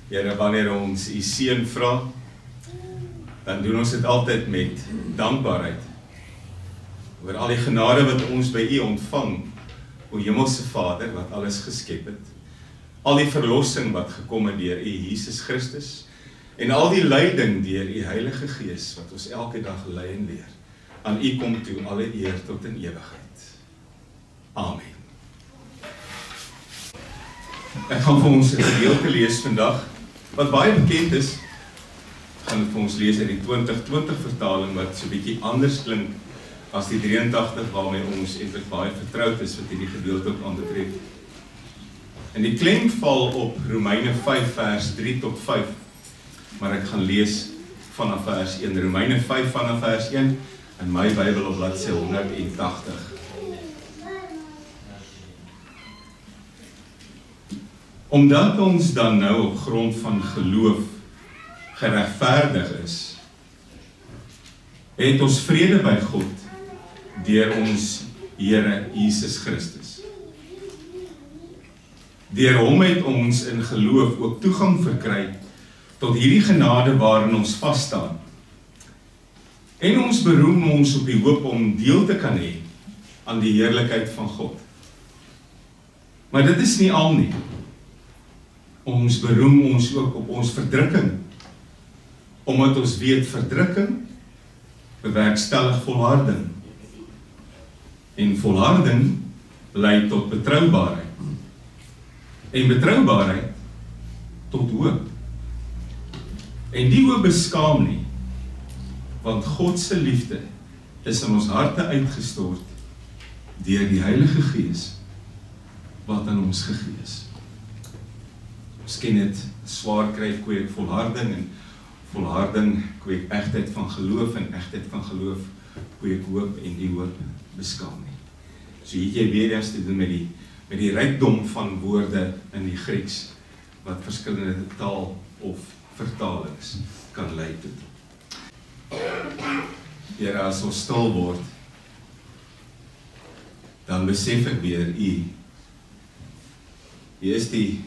Here, wanneer ons u seën vra, dan doen ons dit altyd met dankbaarheid oor al die genade wat ons by u ontvang, o Hemelse Vader wat alles geskep het, al die verlossing wat gekom het deur u Jesus Christus en al die leiding deur u Heilige Gees wat ons elke dag lei en leer. Aan u kom toe alle eer tot in ewigheid. Amen. Ek gaan vir ons 'n gedeelte lees vandag wat baie bekend is. Ek gaan dit vir ons lees uit die 2020 vertaling wat so 'n bietjie anders klink as die 83 waarmee ons eintlik baie vertroud is wat hierdie gedeelte ook aanbetref. En die klem val op Romeine 5 vers 3 tot 5, maar ek gaan lees vanaf vers 1. Romeine 5 vanaf vers 1 in my Bybel op bladsy 180. Omdat ons dan nou op grond van geloof geregverdig is, het ons vrede by God deur ons Here Jesus Christus. Deur hom het ons in geloof ook toegang verkry tot hierdie genade waarin ons vas staan. En ons beroem ons op die hoop om deel te kan hê aan die heerlikheid van God. Maar dit is nie al nie. Ons beroem ons ook op ons verdrukking, omdat ons weet verdrukking bewerkstellig volharding. En volharding lei tot betroubaarheid. En betroubaarheid tot hoop. En die hoop beskaam nie, want God se liefde is in ons harte uitgestort deur die Heilige Gees wat aan ons gegee is. Ons ken dit, swaar kry kweek volharding en volharding kweek egtheid van geloof en egtheid van geloof kweek hoop en die hoop beskaam nie. So het jy weer eens te doen met die rykdom van woorde in die Grieks wat verskillende taal of vertalings kan lei tot. Here, as ons stil word, dan besef ek weer u is die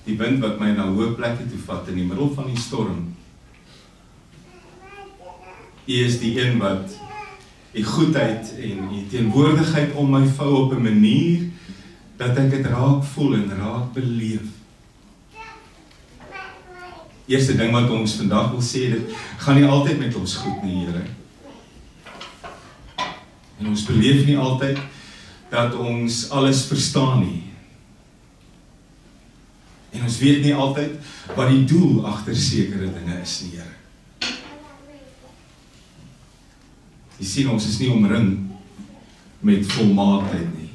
wind wat my na hoë plekke toe vat in die middel van die storm. U is die een wat die goedheid en die teenwoordigheid om my vou op 'n manier dat ek dit raak voel en raak beleef. Eerste ding wat ons vandag wil sê, dit gaan nie altyd met ons goed nie, Here. En ons beleef nie altyd dat ons alles verstaan nie. En ons weet nie altyd wat die doel agter sekere dinge is nie, Here. Jy sien, ons is nie omring met volmaaktheid nie.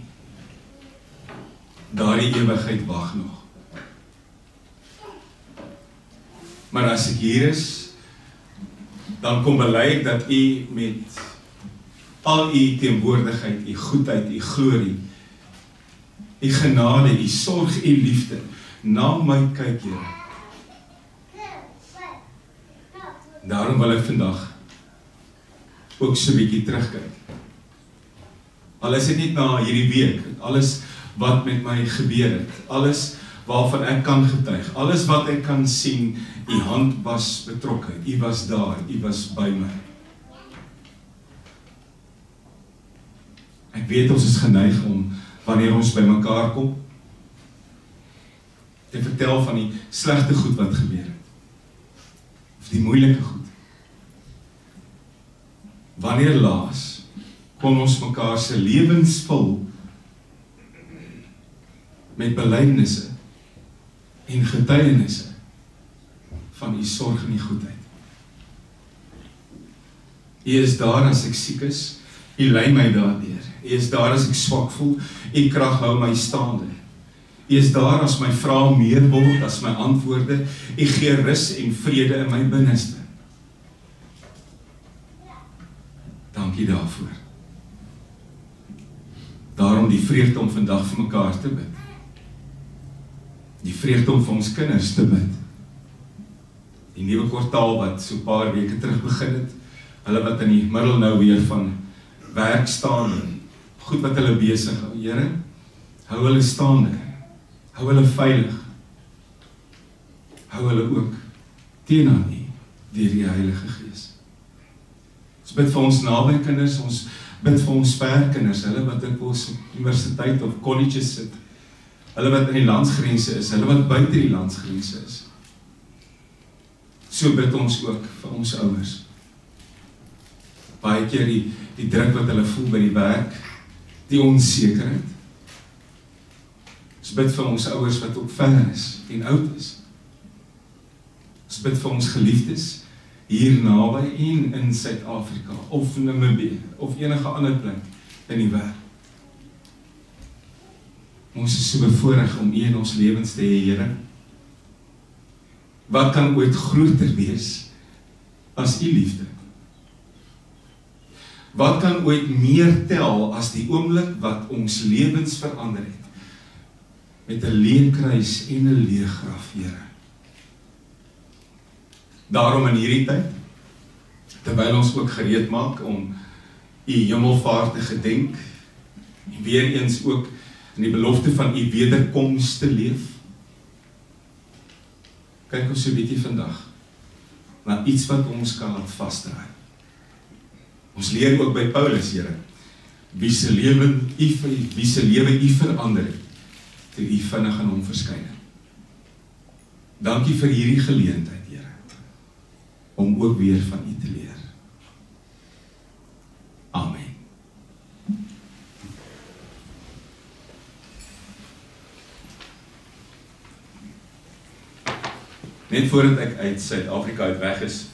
Daardie ewigheid wag nog. Maar as ek hier is, dan kom bely ek dat u met al u teenwoordigheid, u goedheid, u glorie, u genade, u sorg, u liefde, na my kyk, Here. Daarom wil ek vandag ook so 'n bietjie terugkyk. Al is dit nie na hierdie week, alles wat met my gebeur het, alles waarvan ek kan getuig, alles wat ek kan sien, u hand was betrokke, u was daar, u was by my. Ek weet ons is geneig om, wanneer ons by mekaar kom, te vertel van die slegte goed wat gebeur het, of die moeilike goed. Wanneer laas kon ons mekaar se lewens vul met belydenisse en getuienisse van u sorg en u goedheid. U is daar as ek siek is, u lei my daardeur. U is daar as ek swak voel, u krag hou my staande. U is daar as my vrae meer word as my antwoorde, u gee rus en vrede in my binneste. Dankie daarvoor. Daarom die vreugde om vandag vir mekaar te bid. Die vreugde om vir ons kinders te bid. Die nuwe kwartaal wat so 'n paar weke terug begin het, hulle wat in die middel nou weer van werk staan en goed wat hulle besig hou. Here, hou hulle staande. Hou hulle veilig. hou hulle ook teenoor U deur die Heilige Gees. Ons bid vir ons naby kinders, ons bid vir ons ver kinders, hulle wat in ons universiteit of colleges sit, hulle wat in die landsgrense is, hulle wat buite die landsgrense is. So bid ons ook vir ons ouers. Baie keer die druk wat hulle voel by die werk, die onsekerheid. Ons bid vir ons ouers wat ook ver is en oud is. Ons bid vir ons geliefdes hier naby en in Suid-Afrika of Namibië of enige ander plek in die wêreld. Ons is so bevoorreg om U in ons lewens te hê, Here. Wat kan ooit groter wees as U liefde? Wat kan ooit meer tel as die oomblik wat ons lewens verander het? Met 'n leë kruis en 'n leë graf, Here. Daarom in hierdie tyd, terwyl ons ook gereed maak om U hemelvaart te gedenk, en weer eens ook in die belofte van U wederkoms te leef, kyk ons so 'n bietjie vandag na iets wat ons kan laat vasdraai. Ons leer ook by Paulus, Here, wie se lewe U verander het, toe U vinnig aan Hom verskyn het. Dankie vir hierdie geleentheid, Here, om ook weer van U te leer. Amen. Net voordat ek uit Suid-Afrika uit weg is,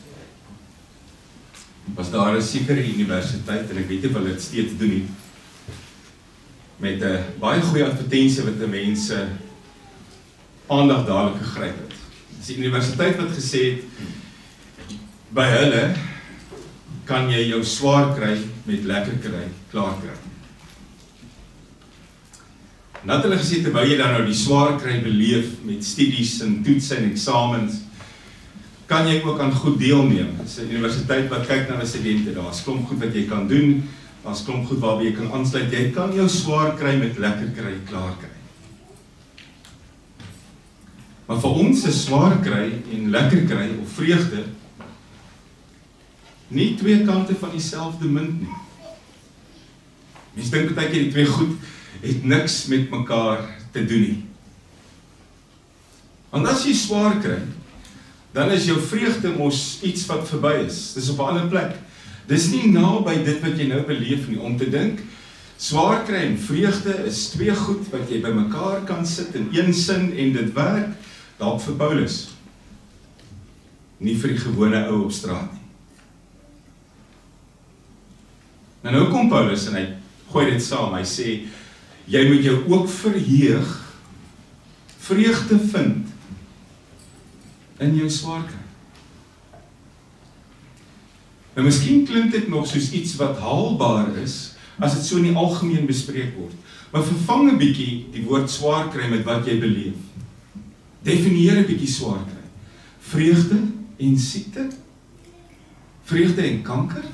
was daar 'n sekere universiteit, en ek weet nie of hulle dit steeds doen nie, met 'n baie goeie advertensie wat die mense aandag dadelik gegryp het. Dis die universiteit wat gesê het, by hulle kan jy jou swaar kry met lekker kry, klaar kry. Nadat hulle gesê, terwyl jy dan nou die swaar kry beleef met studies en toetse en eksamens, kan jy ook aan goed deelneem. Dit is 'n universiteit wat kyk na 'n studente, daar is klomp goed wat jy kan doen, daar is klomp goed waarby jy kan aansluit, jy kan jou swaar kry met lekker kry, klaar kry. Maar vir ons is swaar kry en lekker kry, of vreugde, nie twee kante van dieselfde munt nie. Mens dink baie keer die twee goed het niks met mekaar te doen nie. Want as jy swaar kry, dan is jou vreugde mos iets wat verby is. Dis op 'n ander plek. Dis nie naby dit wat jy nou beleef nie, om te dink, swaar kry en vreugde is twee goed wat jy by mekaar kan sit in een sin en dit werk, dalk vir Paulus. Nie vir die gewone ou op straat nie. Nou kom Paulus en hy gooi dit saam, hy sê, jy moet jou ook verheug, vreugde vind in jou swaar kry. Nou miskien klink dit nog soos iets wat haalbaar is, as dit so in die algemeen bespreek word, maar vervang 'n bietjie die woord swaar kry met wat jy beleef. Definieer 'n bietjie swaar kry. Vreugde en siekte, vreugde en kanker,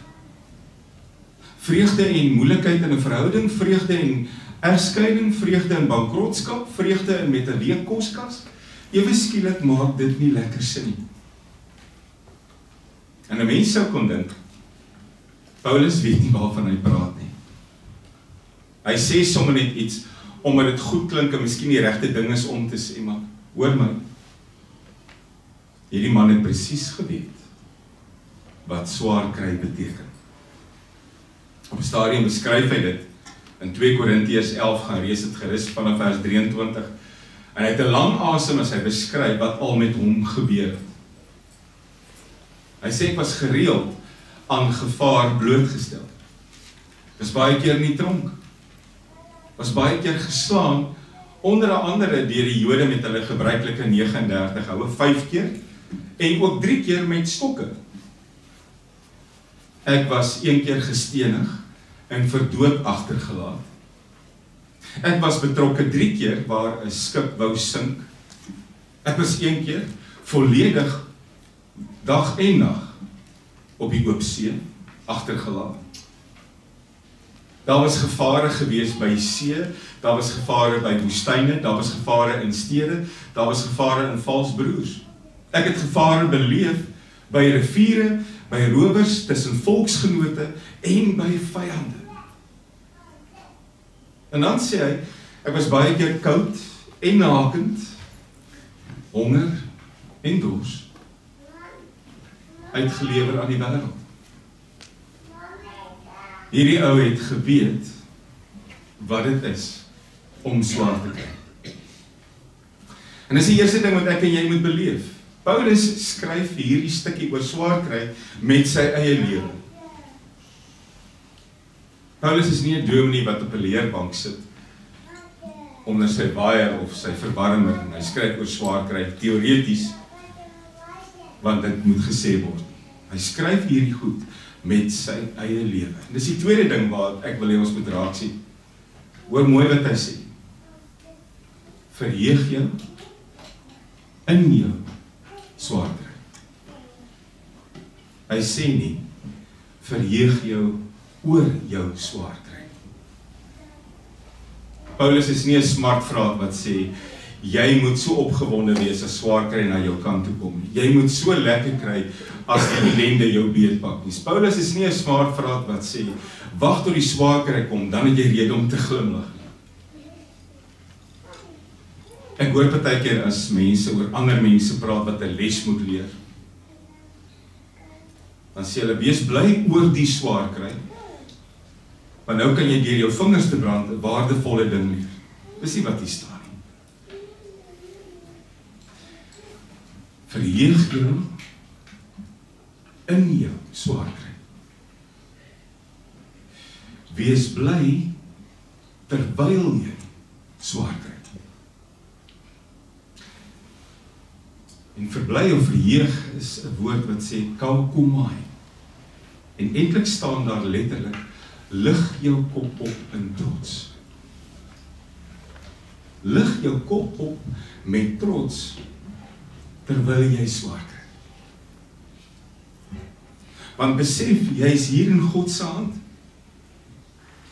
vreugde en moeilikheid in 'n verhouding, vreugde en egskeiding, vreugde en bankrotskap, vreugde met 'n leë koskas. Ewe skielik maak dit nie lekker sin nie. En 'n mens sou kon dink, Paulus weet nie waarvan hy praat nie. Hy sê sommer net iets, omdat dit goed klink en miskien die regte ding is om te sê, maar hoor my, hierdie man het presies geweet wat swaar kry beteken. Op 'n stadium beskryf hy dit in 2 Korintiërs 11, gaan lees dit gerus vanaf vers 23, en hy het 'n lang asem as hy beskryf wat al met hom gebeur het. Hy sê, ek was gereeld aan gevaar blootgestel. Was baie keer in die tronk. Was baie keer geslaan, onder andere deur die Jode met hulle gebruikelike 39 houe, 5 keer, en ook 3 keer met stokke. Ek was 1 keer gestenig en vir dood agtergelaat. Ek was betrokke 3 keer waar 'n skip wou sink. Ek was 1 keer volledig dag en nag op die oop see agtergelaat. Daar was gevare gewees by see, daar was gevare by woestyne, daar was gevare in stede, daar was gevare in vals broers. Ek het gevare beleef by riviere, by rowers, tussen volksgenote en by vyande. En dan sê hy, ek was baie keer koud en nakend, honger en dors, uitgelewer aan die wêreld. Hierdie ou het geweet wat dit is om swaar te kry. En dis die eerste ding wat ek en jy moet beleef. Paulus skryf hierdie stukkie oor swaar kry met sy eie lewe. Paulus is nie 'n dominee wat op 'n leerbank sit onder sy waier of sy verwarmer en hy skryf oor swaar kry teoreties want dit moet gesê word. Hy skryf hierdie goed met sy eie lewe. Dis die tweede ding wat ek wil hê ons moet raak sien. Hoor mooi wat hy sê. Verheug jou in jou swaar kry. Hy sê nie, verheug jou oor jou swaar kry. Paulus is nie 'n smart vraag wat sê, jy moet so opgewonde wees as swaar kry na jou kant toe kom. Jy moet so lekker kry as die ellende jou beetpak nie. Paulus is nie 'n smart vraag wat sê, wag tot die swaar kry kom, dan het jy rede om te glimlag. Ek hoor partykeer as mense oor ander mense praat wat 'n les moet leer. Dan sê hulle, wees bly oor die swaar kry, want nou kan jy deur jou vingers te brand 'n waardevolle ding leer. Dis nie wat hier staan nie. Verheug jou in jou swaar kry. Wees bly terwyl jy swaar kry. En verbly of verheug is 'n woord wat sê kaukomai. En eintlik staan daar letterlik, lig jou kop op in trots. Lig jou kop op met trots terwyl jy swaar kry. Want besef, jy is hier in God se hand.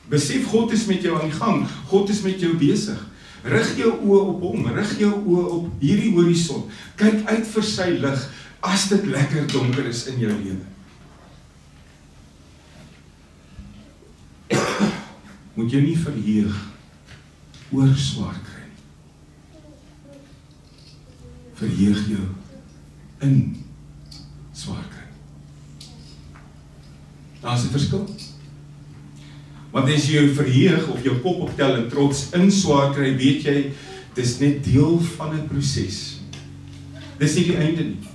Besef, God is met jou aan die gang. God is met jou besig. Rig jou oë op hom, rig jou oë op hierdie horison. Kyk uit vir sy lig as dit lekker donker is in jou lewe. Moet jy nie verheug oor swaar kry nie. Verheug jou in swaar kry. Daar is 'n verskil. Want as jy jou verheug of jou kop optel en trots in swaar kry, weet jy, dis net deel van 'n proses. Dis nie die einde nie.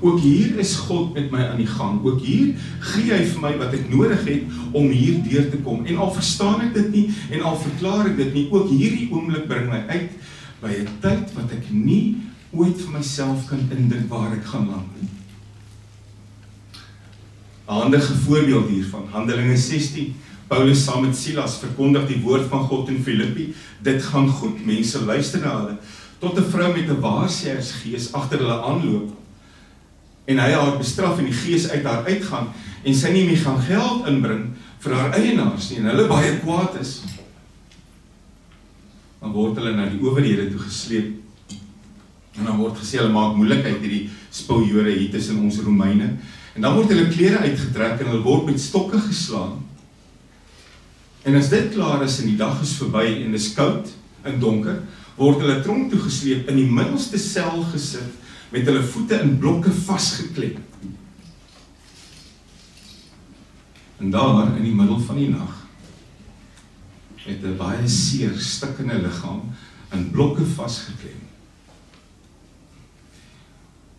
Ook hier is God met my aan die gang. Ook hier gee hy vir my wat ek nodig het om hier deur te kom. En al verstaan ek dit nie, en al verklaar ek dit nie, ook hierdie oomblik bring my uit by 'n tyd wat ek nie ooit vir myself kan indink waar ek gaan land nie. 'n handige voorbeeld hiervan, Handelinge 16, Paulus saam met Silas verkondig die woord van God in Filippi. Dit gaan goed, mense luister na hulle, tot 'n vrou met 'n waarsêersgees agter hulle aanloop. En hy haar bestraf en die gees uit haar uitgaan, en sy nie meer gaan geld inbring vir haar eienaars nie, en hulle baie kwaad is. Dan word hulle na die owerhede toe gesleep, en dan word gesê, hulle maak moeilikheid hierdie spiljore hier tussen ons Romeine, en dan word hulle klere uitgetrek, en hulle word met stokke geslaan, en as dit klaar is, en die dag is verby, en dis koud en donker, word hulle tronk toe gesleep, in die middelste sel gesit, met hulle voete in blokke vasgeklep. En daar, in die middel van die nag, met 'n baie seer, stikkende liggaam, in blokke vasgeklep.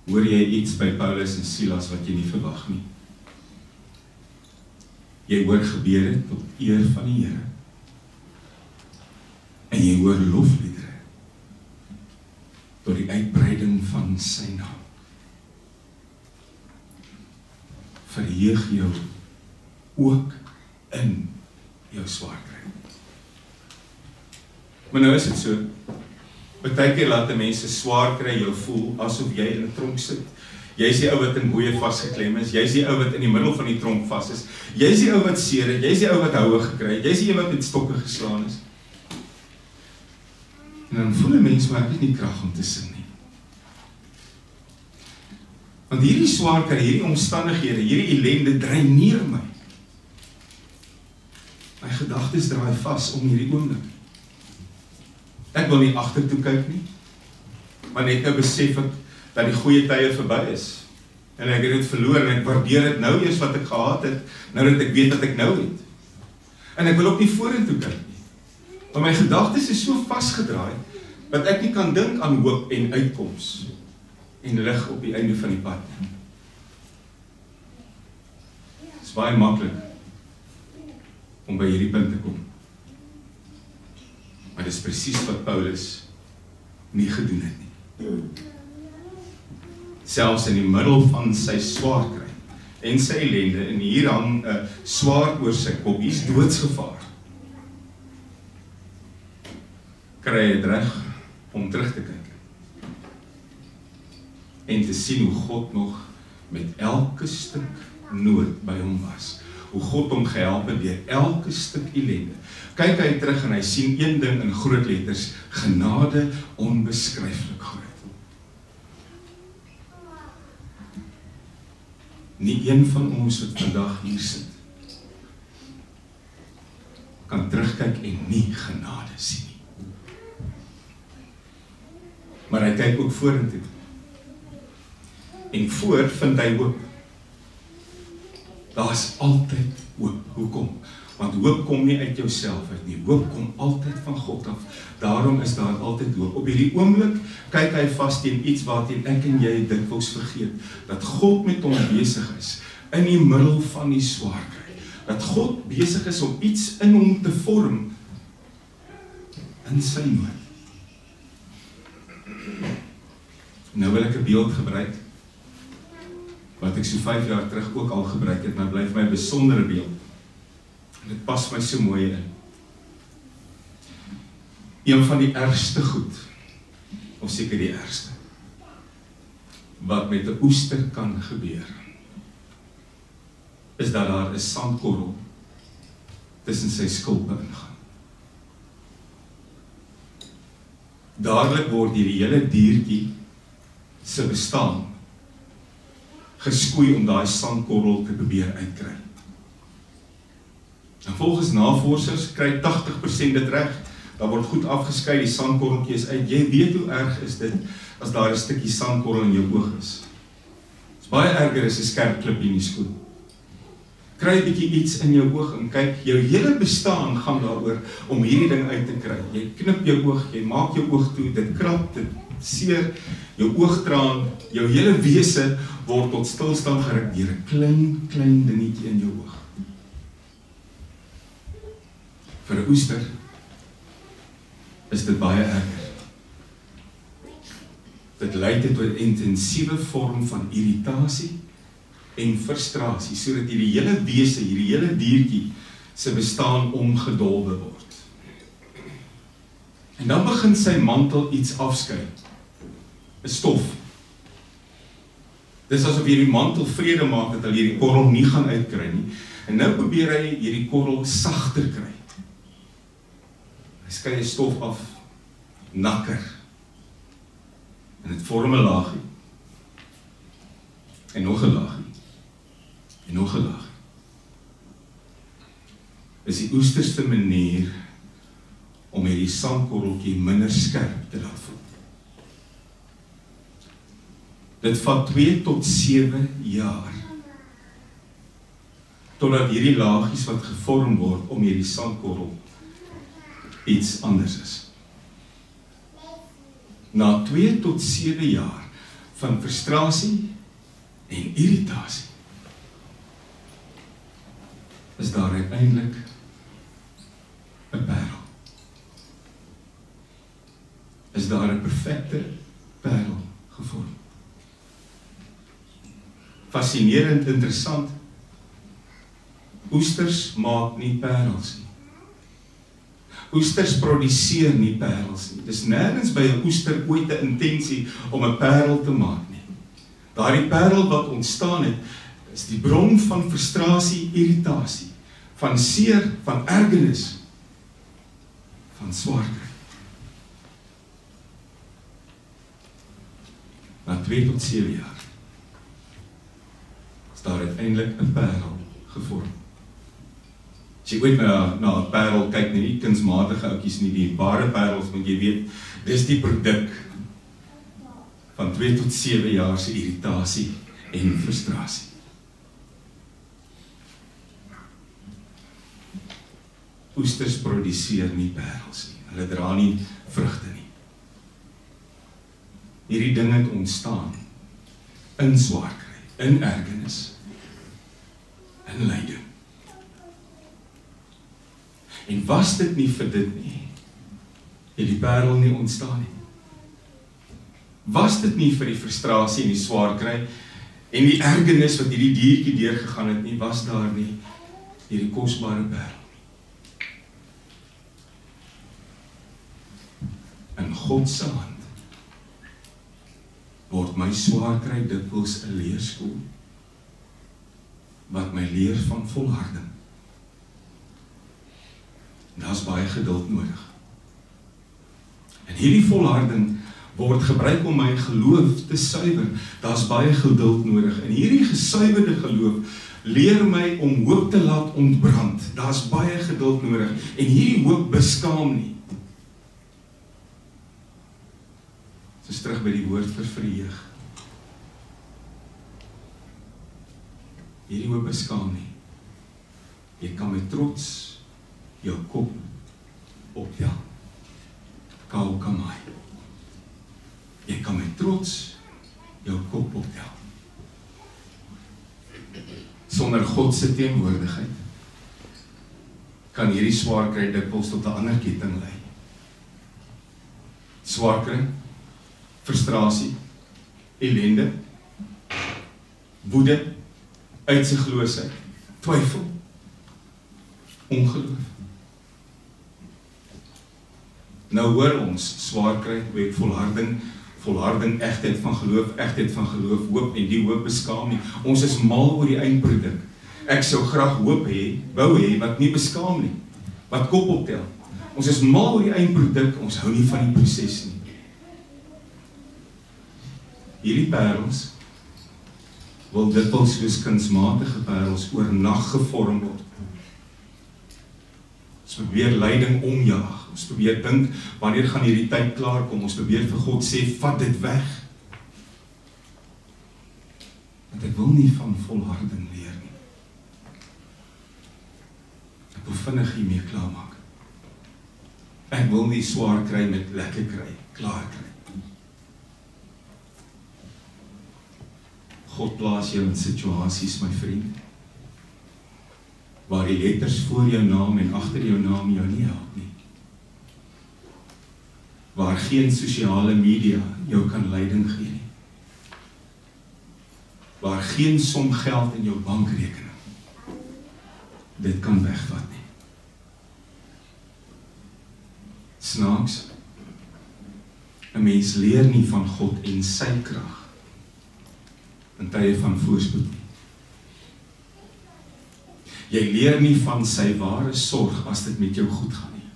Hoor jy iets by Paulus en Silas wat jy nie verwag nie? Jy hoor gebede tot eer van die Here. En jy hoor lofliedere tot die uitbreiding van sy naam. Verheug jou ook in jou swaar kry. Maar nou is dit so, partykeer laat mense swaar kry jou voel asof jy in 'n tronk sit. Jy is die ou wat in boeye vasgeklem is, jy is die ou wat in die middel van die tronk vas is, jy is die ou wat seer het, jy is die ou wat houe gekry het, jy is die ou wat met stokke geslaan is. En dan voel 'n mens, maar ek het nie krag om te sing nie. Want hierdie swaarkry, hierdie omstandighede, hierdie ellende dreineer my. My gedagtes draai vas om hierdie oomblik. Ek wil nie agtertoe kyk nie, maar net nou besef ek dat die goeie tye verby is. En ek het dit verloor en ek waardeer dit nou eers wat ek gehad het, nou dat ek weet wat ek nou het. En ek wil ook nie vorentoe kyk nie. Want my gedagtes is so vasgedraai, dat ek nie kan dink aan hoop en uitkoms en lig op die einde van die pad. Het is baie maklik om by hierdie punt te kom. Maar dit is presies wat Paulus nie gedoen het nie. Selfs in die middel van sy swaarkry en sy ellende, en hier hang 'n swaard oor sy kop, hier is doodsgevaar. Kry hy het reg om terug te kyk en te sien hoe God nog met elke stuk nood by hom was. Hoe God hom gehelp het deur elke stuk ellende. Kyk hy terug en hy sien een ding in groot letters: genade onbeskryflik groot. Nie een van ons wat vandag hier sit kan terugkyk en nie genade sien nie. Maar hy kyk ook vorentoe. En voor vind hy hoop. Daar is altyd hoop. Hoekom? Want hoop kom nie uit jouself uit nie. Hoop kom altyd van God af. Daarom is daar altyd hoop. Op hierdie oomblik kyk hy vas teen iets waarteen ek en jy dikwels vergeet. Dat God met hom besig is in die middel van die swaarkry. Dat God besig is om iets in hom te vorm in sy nood. Nou wil ek 'n beeld gebruik wat ek so 5 jaar terug ook al gebruik het, maar bly vir my 'n besondere beeld. En dit pas my so mooi in. Een van die ergste goed, of seker die ergste, wat met 'n oester kan gebeur, is dat daar 'n sandkorrel tussen sy skulpe ingaan. Dadelik word hierdie hele diertjie se bestaan geskoei om daai sandkorrel te probeer uitkry. En volgens navorsers kry 80% dit reg. Daar word goed afgeskei, die sandkorreltjie is uit. Jy weet hoe erg is dit as daar 'n stukkie sandkorrel in jou oog is. Dit is baie erger as 'n skerp klip in die skoen. Kry 'n bietjie iets in jou oog en kyk, jou hele bestaan gaan daaroor om hierdie ding uit te kry. Jy knip jou oog, jy maak jou oog toe, dit krap, dit seer, jou oogtraan, jou hele wese word tot stilstand geruk deur 'n klein dingetjie in jou oog. Vir 'n oester is dit baie erger. Dit lei tot 'n intensiewe vorm van irritasie en frustrasie, sodat hierdie hele wese, hierdie hele diertjie se bestaan omgedolwe word. En dan begin sy mantel iets afskei. 'n Stof. Dis asof hierdie mantel vrede maak dat hy hierdie korrel nie gaan uitkry nie. En nou probeer hy hierdie korrel sagter kry. Hy skei 'n stof af, nakker. En dit vorm 'n laagie. En nog 'n laagie. En nog 'n laagie. Dis die oesterste manier om hierdie sandkorreltjie minder skerp te laat voel. Dit vat 2 tot 7 jaar totdat hierdie laagies wat gevorm word om hierdie sandkorrel iets anders is. Na 2 tot 7 jaar van frustrasie en irritasie is daar uiteindelik 'n parel. Is daar 'n perfekte parel gevorm. Fascinerend, interessant. Oesters maak nie parels nie. Oesters produseer nie parels nie. Dis nêrens by 'n oester ooit 'n intensie om 'n parel te maak nie. Daardie parel wat ontstaan het, is die bron van frustrasie, irritasie, van seer, van ergernis, van swaarkry. Na 2 tot 7 jaar daar uiteindelik 'n parel gevorm. As jy ooit na 'n parel kyk, nie die kunsmatige ouetjies nie, die ware parels, want jy weet, dis die produk van 2 tot 7 jaar se irritasie en frustrasie. Oesters produseer nie parels nie, hulle dra nie vrugte nie. Hierdie ding het ontstaan in swaar kry, in ergernis, in lyding. En was dit nie vir dit nie, het die parel nie ontstaan nie. Was dit nie vir die frustrasie en die swaar kry en die ergernis wat hierdie diertjie deurgegaan het nie, was daar nie hierdie kosbare parel. In God se hand word my swaar kry dikwels 'n leerskool wat my leer van volharding. Daar's baie geduld nodig. En hierdie volharding word gebruik om my geloof te suiwer. Daar's baie geduld nodig. En hierdie gesuiwerde geloof leer my om hoop te laat ontbrand. Daar's baie geduld nodig. En hierdie hoop beskaam nie. Dis terug by die woord vir verheug. Hierdie hoop beskaam nie. Jy kan met trots jou kop optel. Kau kamai. Jy kan met trots jou kop optel. Sonder God se teenwoordigheid kan hierdie swaar kry dikwels tot 'n ander ketting lei. Swaar kry, frustrasie, ellende, woede, uitsigloosheid, twyfel, ongeloof. Nou hoor ons swaar kry, weet volharding, egtheid van geloof, hoop en die hoop beskaam nie. Ons is mal oor die eindproduk. Ek sou graag hoop wou hê wat nie beskaam nie, wat kop optel. Ons is mal oor die eindproduk, ons hou nie van die proses nie. Hierdie parels wil dikwels soos kunsmatige parels oornag gevorm word. Ons probeer lyding omjaag. Ons probeer dink, wanneer gaan hierdie tyd klaar kom? Ons probeer vir God sê, vat dit weg. Want ek wil nie van volharding leer nie. Ek wil vinnig hiermee klaarmaak. Ek wil nie swaar kry met lekker kry, klaar kry. God plaas jou in situasies, my vriend, waar die letters voor jou naam en agter jou naam jou nie help nie. Waar geen sosiale media jou kan leiding gee nie. Waar geen som geld in jou bankrekening dit kan wegvat nie. Snaaks, 'n mens leer nie van God en sy krag in tye van voorspoed nie. Jy leer nie van sy ware sorg as dit met jou goed gaan nie.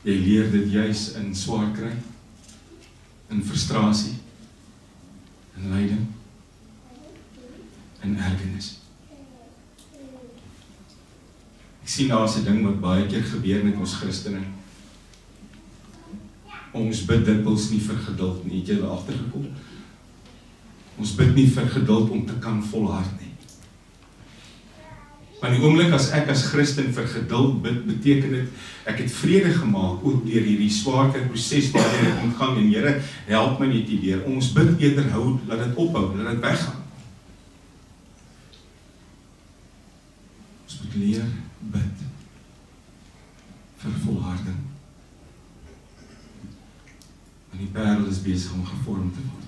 Jy leer dit juis in swaar kry, in frustrasie, in lyding, in ergernis. Ek sien daar's 'n ding wat baie keer gebeur met ons Christene. Ons bid dikwels nie vir geduld nie, het jy al agtergekom? Ons bid nie vir geduld om te kan volhard nie. Maar die oomblik as ek as Christen vir geduld bid, beteken dit, ek het vrede gemaak, ook deur hierdie swaarkry proses waarin ek ontgang, en Here, help my net hierdeur. Ons bid eerder hou, laat dit ophou, laat dit weggaan. Ons moet leer bid vir volharding. Want die parel is besig om gevorm te word.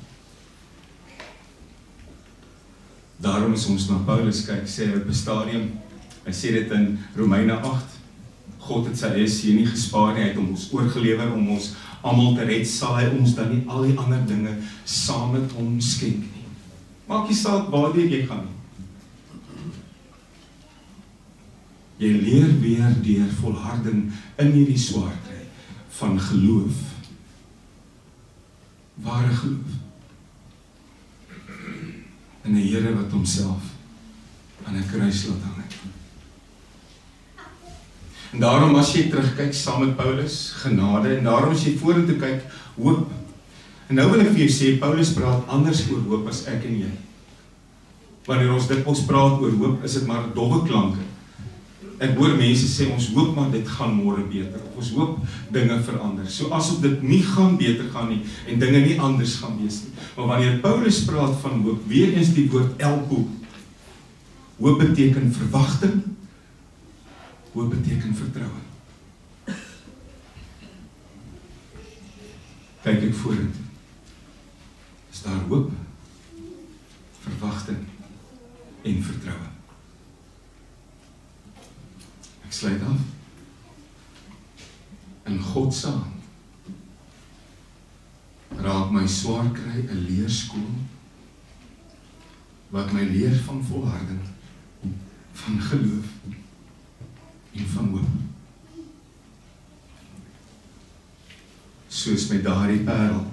Daarom is ons na Paulus kyk, sê hy op 'n stadium, hy sê dit in Romeine 8, God het sy eie seun nie gespaar nie, hy het hom ons oorgelewer om ons almal te red, sal hy ons dan nie al die ander dinge saam met hom skenk nie. Maak nie saak waardeur jy gaan nie. Jy leer weer deur volharding in hierdie swaar kry van geloof. Ware geloof. en 'n Here wat homself aan 'n kruis laat hang het. En daarom as jy terugkyk saam met Paulus, genade, en daarom as jy vorentoe kyk, hoop. En nou wil ek vir jou sê, Paulus praat anders oor hoop as ek en jy. Wanneer ons dikwels praat oor hoop, is dit maar dowwe klanke. Ek hoor mense sê, ons hoop maar dit gaan môre beter, of ons hoop dinge verander, so asof dit nie gaan beter gaan nie, en dinge nie anders gaan wees nie. Maar wanneer Paulus praat van hoop, weer eens die woord elpo. Hoop beteken verwagting, hoop beteken vertroue. Kyk ek vorentoe, is daar hoop, verwagting en vertroue. Ek sluit af. In God se hand raak my swaar kry 'n leerskool wat my leer van volharding, van geloof en van hoop. Soos met daardie parel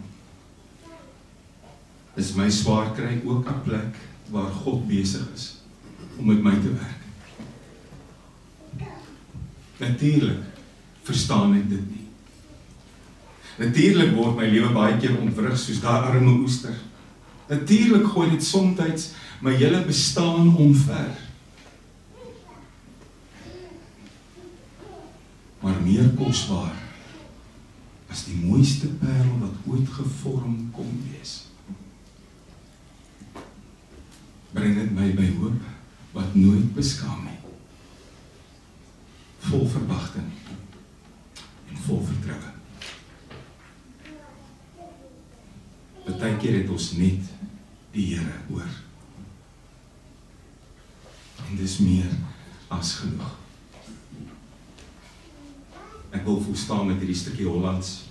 is my swaar kry ook 'n plek waar God besig is om met my te werk. Natuurlik verstaan ek dit nie. Natuurlik word my lewe baie keer ontwrig soos daai arme oester. Natuurlik gooi dit soms my hele bestaan omver. Maar meer kosbaar as die mooiste parel wat ooit gevorm kon wees, bring dit my by hoop wat nooit beskaam nie. Vol verwagting en vol vertroue. Partykeer het ons net die Here oor. En dis meer as genoeg. Ek wil volstaan met hierdie stukkie Hollands.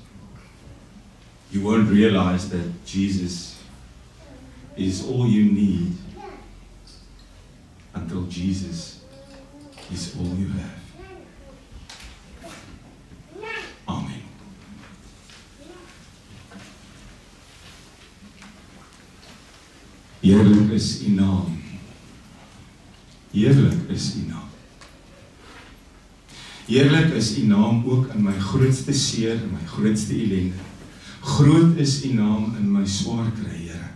You won't realize that Jesus is all you need until Jesus is all you have. Amen. Heerlik is U naam. Heerlik is U naam. Heerlik is U naam ook in my grootste seer en my grootste ellende. Groot is U naam in my swaar kry, Here.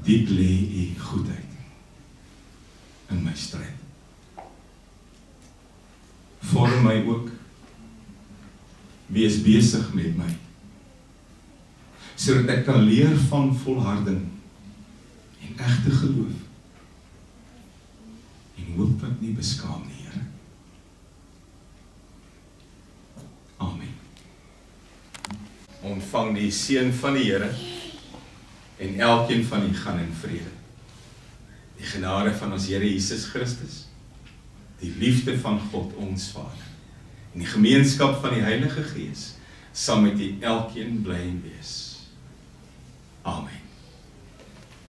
Diep lê U goedheid in my stryd. Vorm my ook. Wees besig met my, sodat ek kan leer van volharding en egte geloof en hoop wat nie beskaam nie, Here. Amen. Ontvang die seën van die Here en elkeen van u gaan in vrede. Die genade van ons Here Jesus Christus, die liefde van God ons Vader en die gemeenskap van die Heilige Gees sal met u elkeen bly en wees. Amen.